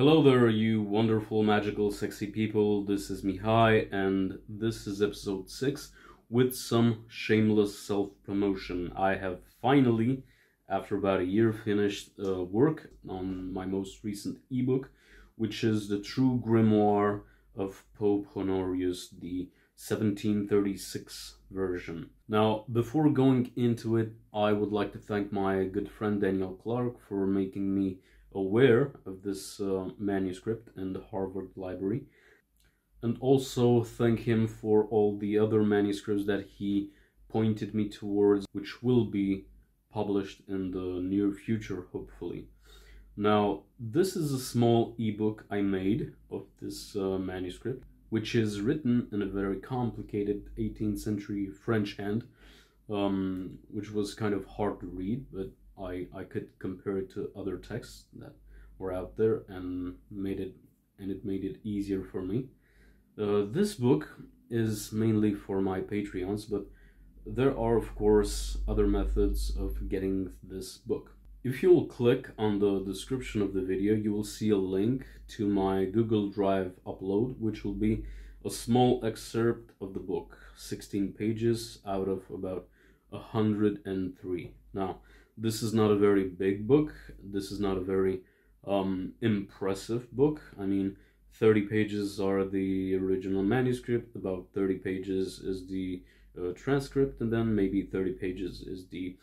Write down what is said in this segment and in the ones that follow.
Hello there, you wonderful, magical, sexy people. This is Mihai, and this is episode 6 with some shameless self-promotion. I have finally, after about a year, finished work on my most recent ebook, which is the true grimoire of Pope Honorius, the 1736 version. Now, before going into it, I would like to thank my good friend Daniel Clark for making me aware of this manuscript in the Harvard Library, and also thank him for all the other manuscripts that he pointed me towards, which will be published in the near future, hopefully. Now, this is a small ebook I made of this manuscript, which is written in a very complicated 18th century French hand, which was kind of hard to read, but I could compare it to other texts that were out there and it made it easier for me. This book is mainly for my Patreons, but there are of course other methods of getting this book. If you'll click on the description of the video, you will see a link to my Google Drive upload, which will be a small excerpt of the book, 16 pages out of about 103. Now, this is not a very big book. This is not a very impressive book. I mean, 30 pages are the original manuscript, about 30 pages is the transcript, and then maybe 30 pages is the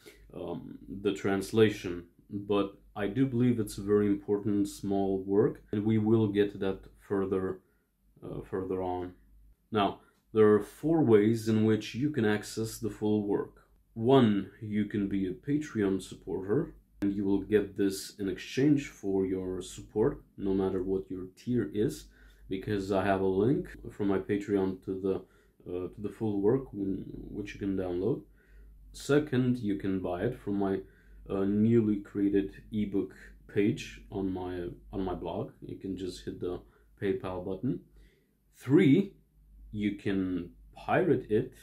translation. But I do believe it's a very important small work, and we will get to that further on. Now, there are 4 ways in which you can access the full work. 1, you can be a Patreon supporter, and you will get this in exchange for your support, no matter what your tier is, because I have a link from my Patreon to the full work, which you can download. 2nd, you can buy it from my newly created ebook page on my blog. You can just hit the PayPal button. 3, you can pirate it,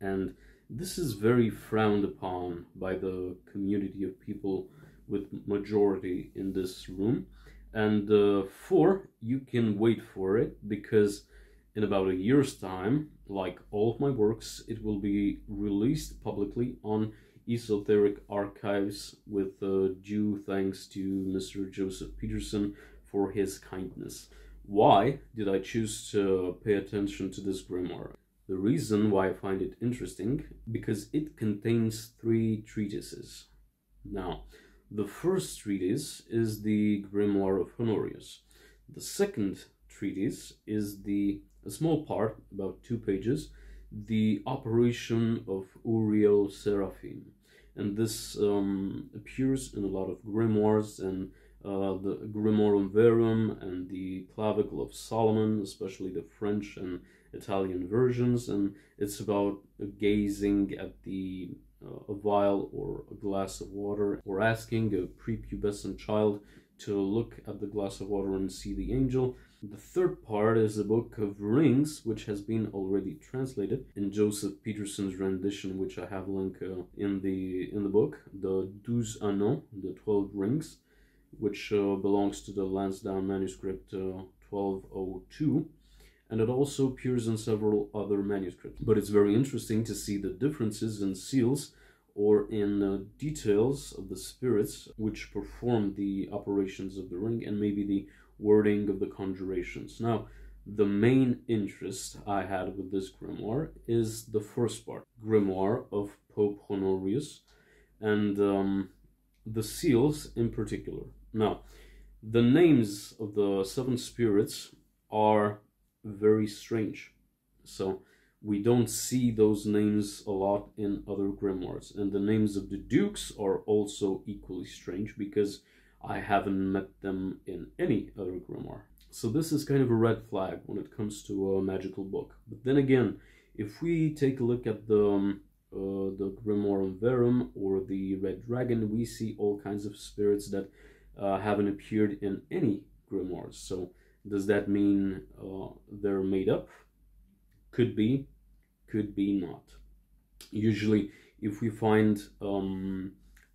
and this is very frowned upon by the community of people with majority in this room. And 4, you can wait for it, because in about a year's time, like all of my works, it will be released publicly on Esoteric Archives, with due thanks to Mr. Joseph Peterson for his kindness. Why did I choose to pay attention to this grimoire? The reason why I find it interesting, because it contains 3 treatises. Now, the first treatise is the Grimoire of Honorius. The second treatise is a small part, about 2 pages, the Operation of Uriel Seraphim. And this appears in a lot of grimoires, and the Grimoire Verum and the Clavicle of Solomon, especially the French and Italian versions, and it's about gazing at a vial or a glass of water, or asking a prepubescent child to look at the glass of water and see the angel. The third part is a book of rings, which has been already translated in Joseph Peterson's rendition, which I have linked in the book, the 12 Anneaux, the 12 rings, which belongs to the Lansdowne manuscript 1202. And it also appears in several other manuscripts. But it's very interesting to see the differences in seals or in details of the spirits which perform the operations of the ring, and maybe the wording of the conjurations. Now, the main interest I had with this grimoire is the first part, Grimoire of Pope Honorius, and the seals in particular. Now, the names of the 7 spirits are very strange, so we don't see those names a lot in other grimoires, and the names of the dukes are also equally strange, because I haven't met them in any other grimoire. So this is kind of a red flag when it comes to a magical book. But then again, if we take a look at the Grimoire Verum or the Red Dragon, we see all kinds of spirits that haven't appeared in any grimoires. So does that mean they're made up? Could be not. Usually, if we find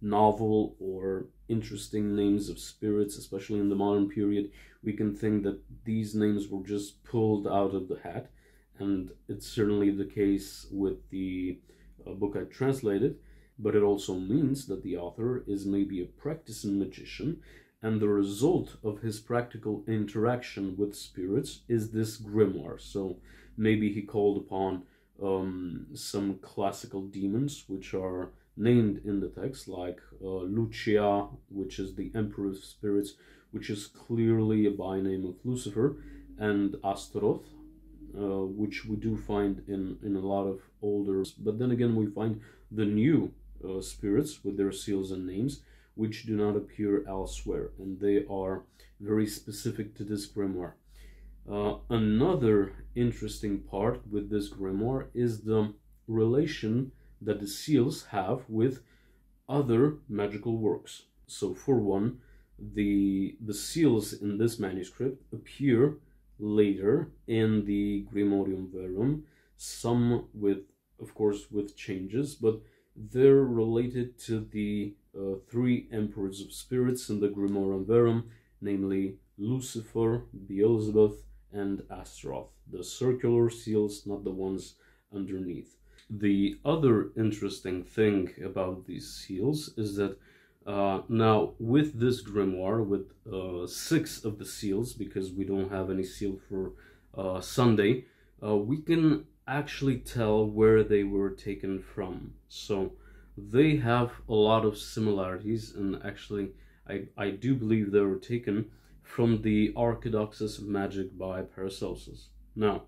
novel or interesting names of spirits, especially in the modern period, we can think that these names were just pulled out of the hat, and it's certainly the case with the book I translated, but it also means that the author is maybe a practicing magician, and the result of his practical interaction with spirits is this grimoire. So maybe he called upon some classical demons, which are named in the text, like Lucia, which is the Emperor of Spirits, which is clearly a by-name of Lucifer, and Astaroth, which we do find in a lot of older, but then again we find the new spirits with their seals and names, which do not appear elsewhere, and they are very specific to this grimoire. Another interesting part with this grimoire is the relation that the seals have with other magical works. So for one, the seals in this manuscript appear later in the Grimorium Verum, some with, of course, with changes, but they're related to the three emperors of spirits in the Grimorium Verum, namely Lucifer, Beelzebub, and Astaroth. The circular seals, not the ones underneath. The other interesting thing about these seals is that now with this grimoire, with 6 of the seals, because we don't have any seal for Sunday, we can actually tell where they were taken from. So they have a lot of similarities, and actually I do believe they were taken from the Archidoxus of Magic by Paracelsus. Now,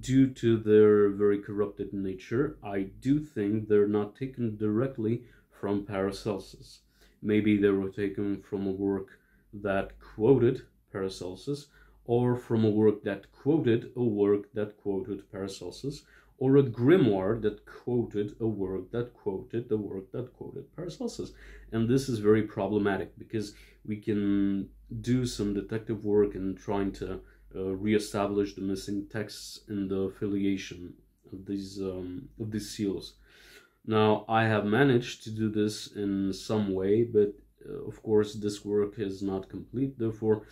due to their very corrupted nature, I do think they're not taken directly from Paracelsus. Maybe they were taken from a work that quoted Paracelsus, or from a work that quoted a work that quoted Paracelsus, or a grimoire that quoted a work that quoted the work that quoted Paracelsus. And this is very problematic, because we can do some detective work in trying to reestablish the missing texts in the affiliation of these seals. Now, I have managed to do this in some way, but of course this work is not complete. Therefore,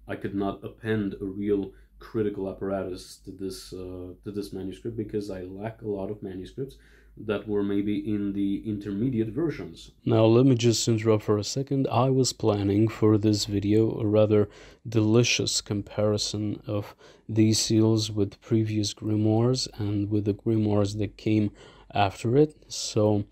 I could not append a real critical apparatus to this manuscript, because I lack a lot of manuscripts that were maybe in the intermediate versions. Now let me just interrupt for a second. I was planning for this video a rather delicious comparison of these seals with previous grimoires and with the grimoires that came after it. So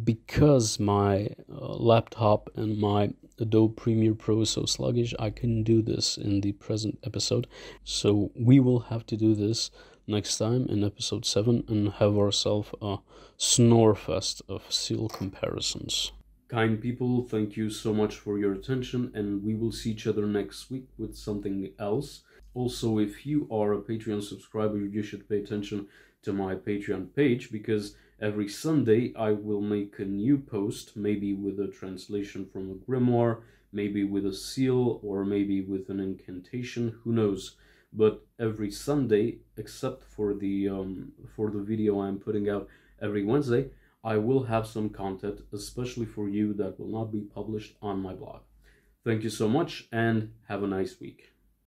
because my laptop and my Adobe Premiere Pro is so sluggish, I couldn't do this in the present episode. So we will have to do this next time in episode 7 and have ourselves a snore fest of seal comparisons. Kind people, thank you so much for your attention, and we will see each other next week with something else. Also, if you are a Patreon subscriber, you should pay attention to my Patreon page, because every Sunday I will make a new post, maybe with a translation from a grimoire, maybe with a seal, or maybe with an incantation, who knows. But every Sunday, except for the video I'm putting out every Wednesday, I will have some content, especially for you, that will not be published on my blog. Thank you so much, and have a nice week.